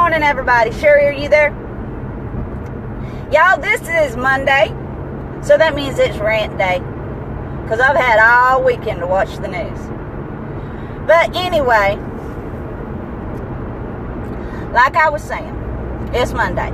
morning, everybody. Sherry, are you there? Y'all, this is Monday, so that means it's rant day, because I've had all weekend to watch the news. But anyway, like I was saying, it's Monday.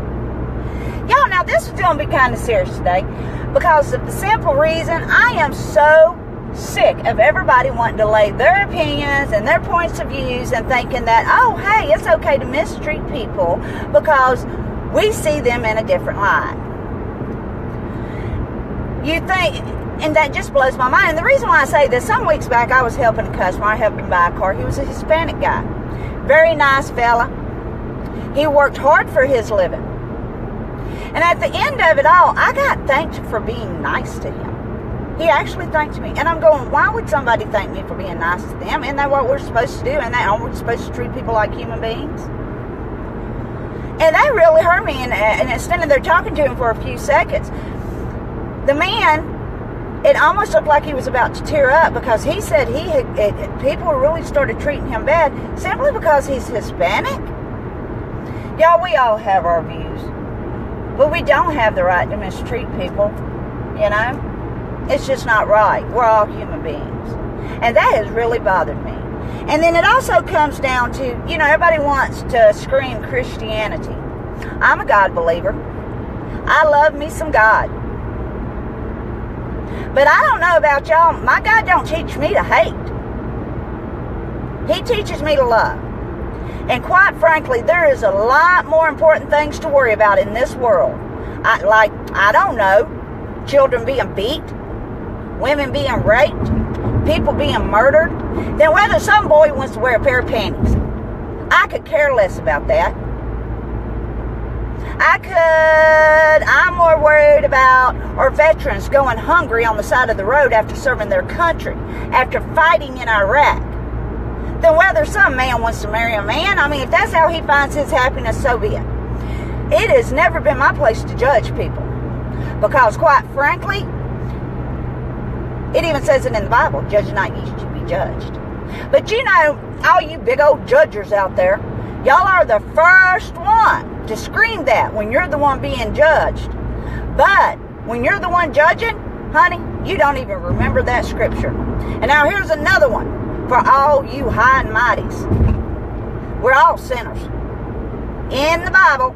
Y'all, now this is going to be kind of serious today, because of the simple reason I am so sick of everybody wanting to lay their opinions and their points of views and thinking that, oh, hey, it's okay to mistreat people because we see them in a different light. You think, and that just blows my mind. And the reason why I say this, some weeks back I was helping a customer. I helped him buy a car. He was a Hispanic guy. Very nice fella. He worked hard for his living. And at the end of it all, I got thanked for being nice to him. He actually thanked me. And I'm going, why would somebody thank me for being nice to them? Isn't that what we're supposed to do? And aren't we supposed to treat people like human beings? And that really hurt me. And standing there talking to him for a few seconds, the man, it almost looked like he was about to tear up, because he said people really started treating him bad simply because he's Hispanic. Y'all, we all have our views, but we don't have the right to mistreat people, you know? It's just not right. We're all human beings. And that has really bothered me. And then it also comes down to, you know, everybody wants to scream Christianity. I'm a God believer. I love me some God. But I don't know about y'all. My God don't teach me to hate. He teaches me to love. And quite frankly, there is a lot more important things to worry about in this world. I don't know, children being beat, women being raped, people being murdered, then whether some boy wants to wear a pair of panties. I could care less about that. I'm more worried about our veterans going hungry on the side of the road after serving their country, after fighting in Iraq, than whether some man wants to marry a man. I mean, if that's how he finds his happiness, so be it. It has never been my place to judge people, because quite frankly, it even says it in the Bible, judge not, ye should be judged. But you know, all you big old judgers out there, y'all are the first one to scream that when you're the one being judged. But when you're the one judging, honey, you don't even remember that scripture. And now here's another one for all you high and mighties. We're all sinners. In the Bible,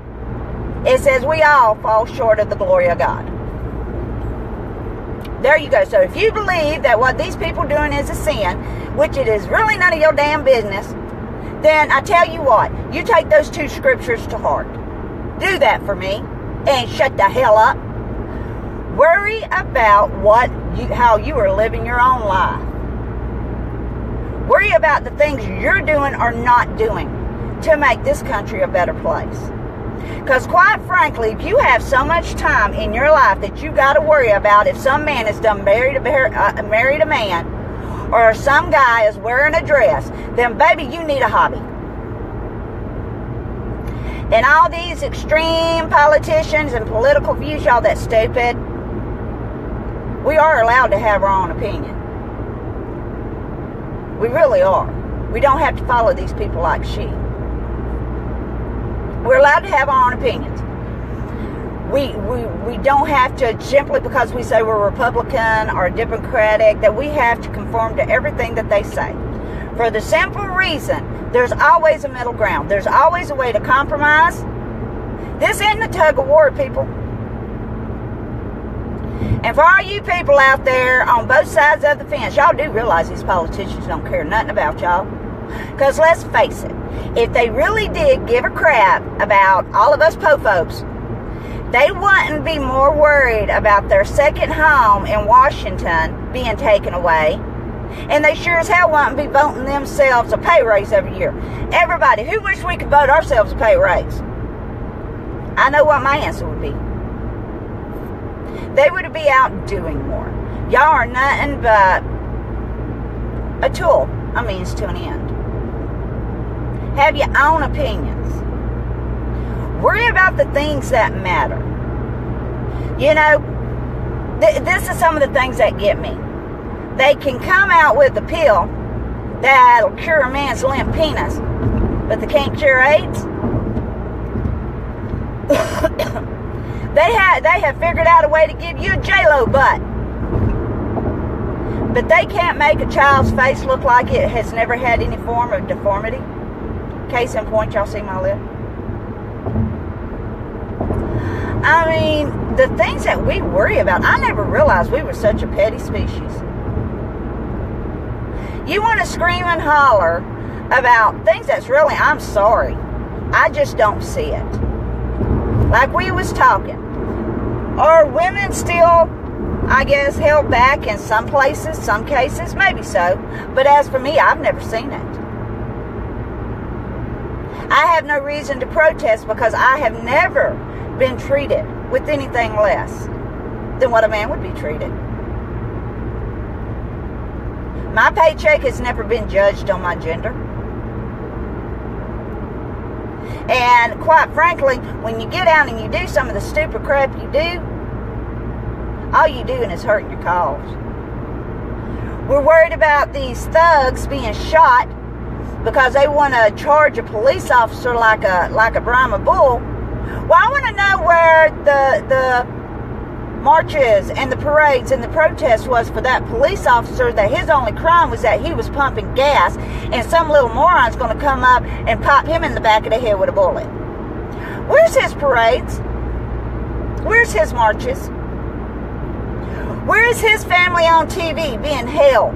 it says we all fall short of the glory of God. There you go. So if you believe that what these people are doing is a sin, which it is really none of your damn business, then I tell you what, you take those two scriptures to heart. Do that for me and shut the hell up. Worry about how you are living your own life. Worry about the things you're doing or not doing to make this country a better place. Because quite frankly, if you have so much time in your life that you got to worry about if some man is done married a man, or some guy is wearing a dress, then baby, you need a hobby. And all these extreme politicians and political views, y'all, that's stupid. We are allowed to have our own opinion. We really are. We don't have to follow these people like sheep. We're allowed to have our own opinions. We don't have to, simply because we say we're Republican or Democratic, that we have to conform to everything that they say. For the simple reason, there's always a middle ground. There's always a way to compromise. This isn't a tug of war, people. And for all you people out there on both sides of the fence, y'all do realize these politicians don't care nothing about y'all. Because let's face it, if they really did give a crap about all of us po folks, they wouldn't be more worried about their second home in Washington being taken away. And they sure as hell wouldn't be voting themselves a pay raise every year. Everybody, who wish we could vote ourselves a pay raise? I know what my answer would be. They would be out doing more. Y'all are nothing but a tool, a means to an end. Have your own opinions. Worry about the things that matter. You know, this is some of the things that get me. They can come out with a pill that'll cure a man's limp penis, but they can't cure AIDS. They have figured out a way to give you a J-Lo butt. But they can't make a child's face look like it has never had any form of deformity. Case in point, y'all see my lip? I mean, the things that we worry about, I never realized we were such a petty species. You want to scream and holler about things that's really, I'm sorry, I just don't see it. Like we was talking. Are women still, I guess, held back in some places, some cases? Maybe so. But as for me, I've never seen it. I have no reason to protest because I have never been treated with anything less than what a man would be treated. My paycheck has never been judged on my gender. And quite frankly, when you get out and you do some of the stupid crap you do, all you doing is hurting your cause. We're worried about these thugs being shot because they want to charge a police officer like a Brahma bull. Well, I want to know where the marches and the parades and the protests was for that police officer, that his only crime was that he was pumping gas and some little moron's going to come up and pop him in the back of the head with a bullet. Where's his parades? Where's his marches? Where is his family on TV being held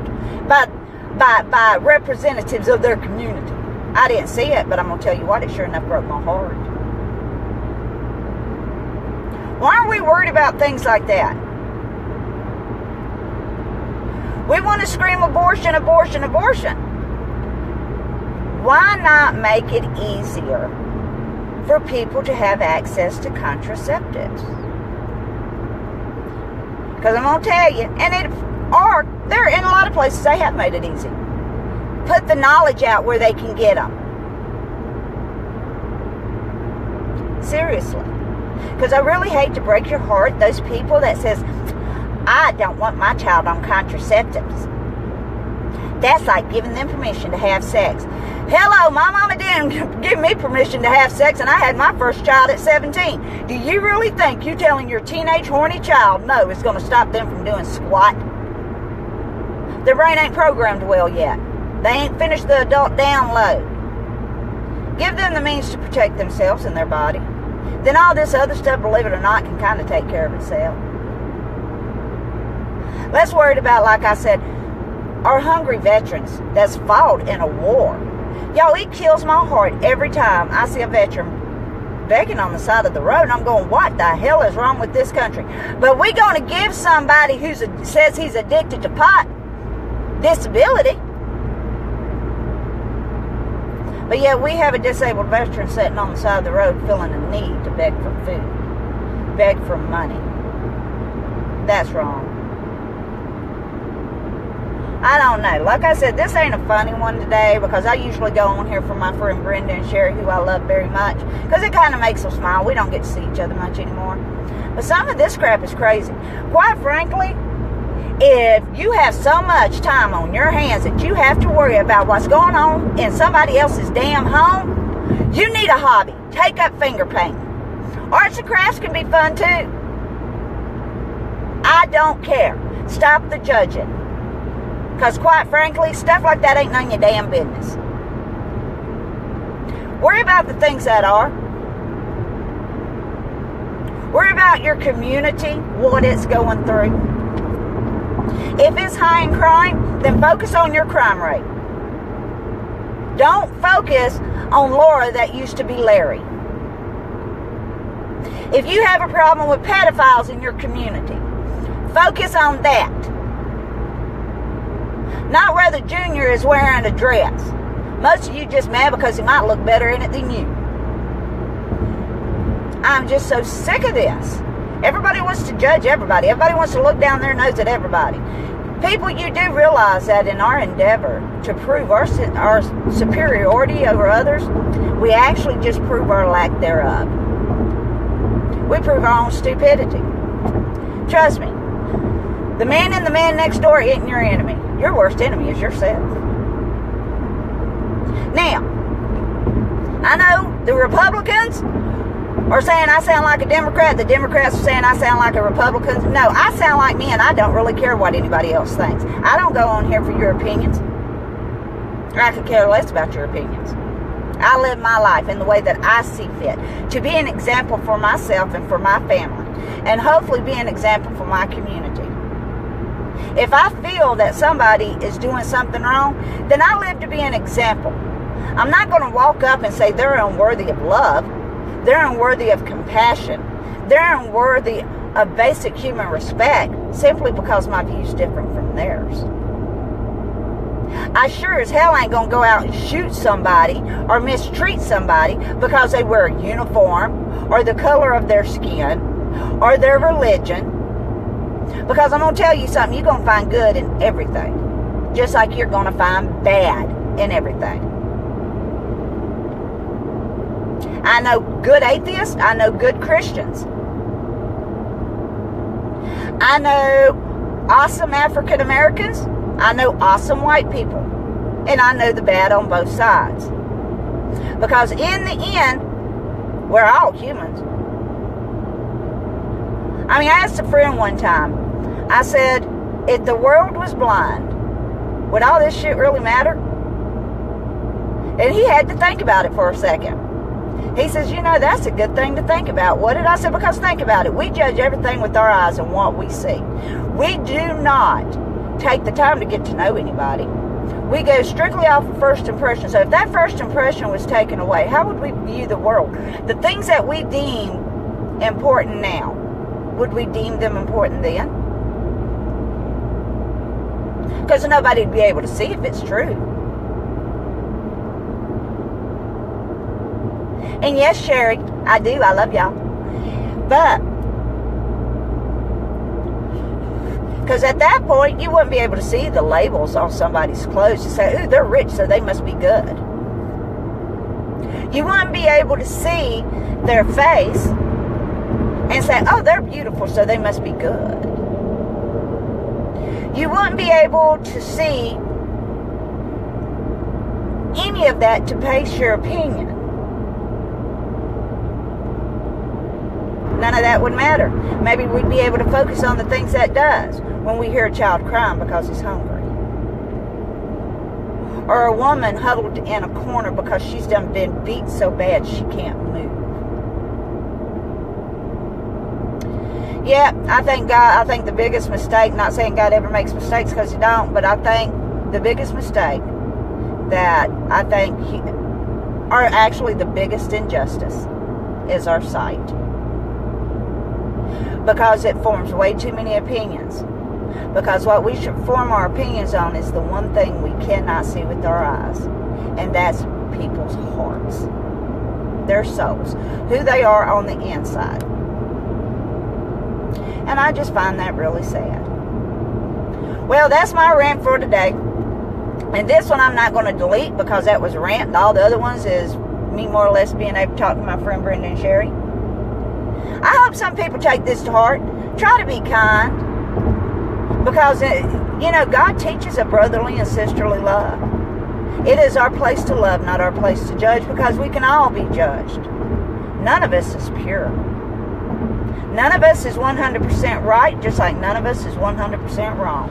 by representatives of their community? I didn't see it, but I'm going to tell you what, it sure enough broke my heart. Why are we worried about things like that? We want to scream abortion, abortion, abortion. Why not make it easier for people to have access to contraceptives? Because I'm going to tell you, and they're in a lot of places, they have made it easy. Put the knowledge out where they can get them. Seriously. Because I really hate to break your heart, those people that says, I don't want my child on contraceptives. That's like giving them permission to have sex. Hello, my mama didn't give me permission to have sex, and I had my first child at 17. Do you really think you telling your teenage horny child no is going to stop them from doing squat? Their brain ain't programmed well yet. They ain't finished the adult download. Give them the means to protect themselves and their body. Then all this other stuff, believe it or not, can kind of take care of itself. Less worried about, like I said, our hungry veterans that's fought in a war. Y'all, it kills my heart every time I see a veteran begging on the side of the road, and I'm going, what the hell is wrong with this country? But we're going to give somebody who says he's addicted to pot disability. But yet we have a disabled veteran sitting on the side of the road feeling a need to beg for food, beg for money. That's wrong. I don't know. Like I said, this ain't a funny one today because I usually go on here for my friend Brenda and Sherry, who I love very much, because it kind of makes them smile. We don't get to see each other much anymore. But some of this crap is crazy. Quite frankly, if you have so much time on your hands that you have to worry about what's going on in somebody else's damn home, you need a hobby. Take up finger painting. Arts and crafts can be fun too. I don't care. Stop the judging. Because quite frankly, stuff like that ain't none of your damn business. Worry about the things that are. Worry about your community, what it's going through. If it's high in crime, then focus on your crime rate. Don't focus on Laura that used to be Larry. If you have a problem with pedophiles in your community, focus on that. Not whether Junior is wearing a dress. Most of you just mad because he might look better in it than you. I'm just so sick of this. Everybody wants to judge everybody. Everybody wants to look down their nose at everybody. People, you do realize that in our endeavor to prove our superiority over others, we actually just prove our lack thereof. We prove our own stupidity. Trust me, the man in the man next door isn't your enemy. Your worst enemy is yourself. Now, I know the Republicans Or saying I sound like a Democrat, the Democrats are saying I sound like a Republican. No, I sound like me, and I don't really care what anybody else thinks. I don't go on here for your opinions. I could care less about your opinions. I live my life in the way that I see fit, to be an example for myself and for my family, and hopefully be an example for my community. If I feel that somebody is doing something wrong, then I live to be an example. I'm not going to walk up and say they're unworthy of love. They're unworthy of compassion. They're unworthy of basic human respect simply because my view's different from theirs. I sure as hell ain't going to go out and shoot somebody or mistreat somebody because they wear a uniform or the color of their skin or their religion. Because I'm going to tell you something, you're going to find good in everything. Just like you're going to find bad in everything. I know good atheists. I know good Christians. I know awesome African Americans. I know awesome white people. And I know the bad on both sides. Because in the end, we're all humans. I mean, I asked a friend one time. I said, if the world was blind, would all this shit really matter? And he had to think about it for a second. He says, you know, that's a good thing to think about. What did I say? Because think about it. We judge everything with our eyes and what we see. We do not take the time to get to know anybody. We go strictly off of first impression. So if that first impression was taken away, how would we view the world? The things that we deem important now, would we deem them important then? Because nobody would be able to see if it's true. And yes, Sherry, I do. I love y'all. But, because at that point, you wouldn't be able to see the labels on somebody's clothes to say, ooh, they're rich, so they must be good. You wouldn't be able to see their face and say, oh, they're beautiful, so they must be good. You wouldn't be able to see any of that to base your opinion. None of that would matter. Maybe we'd be able to focus on the things that does when we hear a child crying because he's hungry. Or a woman huddled in a corner because she's done been beat so bad she can't move. Yeah, I think the biggest mistake, not saying God ever makes mistakes because he don't, but I think the biggest mistake that I think or actually the biggest injustice is our sight. Because it forms way too many opinions. Because what we should form our opinions on is the one thing we cannot see with our eyes. And that's people's hearts. Their souls. Who they are on the inside. And I just find that really sad. Well, that's my rant for today. And this one I'm not going to delete because that was a rant. All the other ones is me more or less being able to talk to my friend Brenda and Sherry. I hope some people take this to heart. Try to be kind. Because, God teaches a brotherly and sisterly love. It is our place to love, not our place to judge, because we can all be judged. None of us is pure. None of us is 100% right, just like none of us is 100% wrong.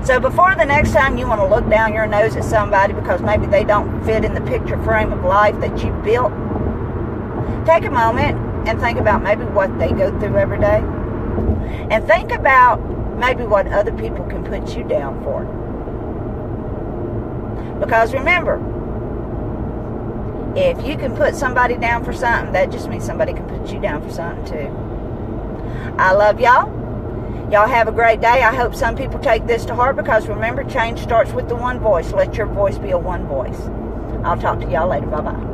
So before the next time you want to look down your nose at somebody because maybe they don't fit in the picture frame of life that you built, take a moment and think about maybe what they go through every day. And think about maybe what other people can put you down for. Because remember, if you can put somebody down for something, that just means somebody can put you down for something too. I love y'all. Y'all have a great day. I hope some people take this to heart because remember, change starts with the one voice. Let your voice be a one voice. I'll talk to y'all later. Bye-bye.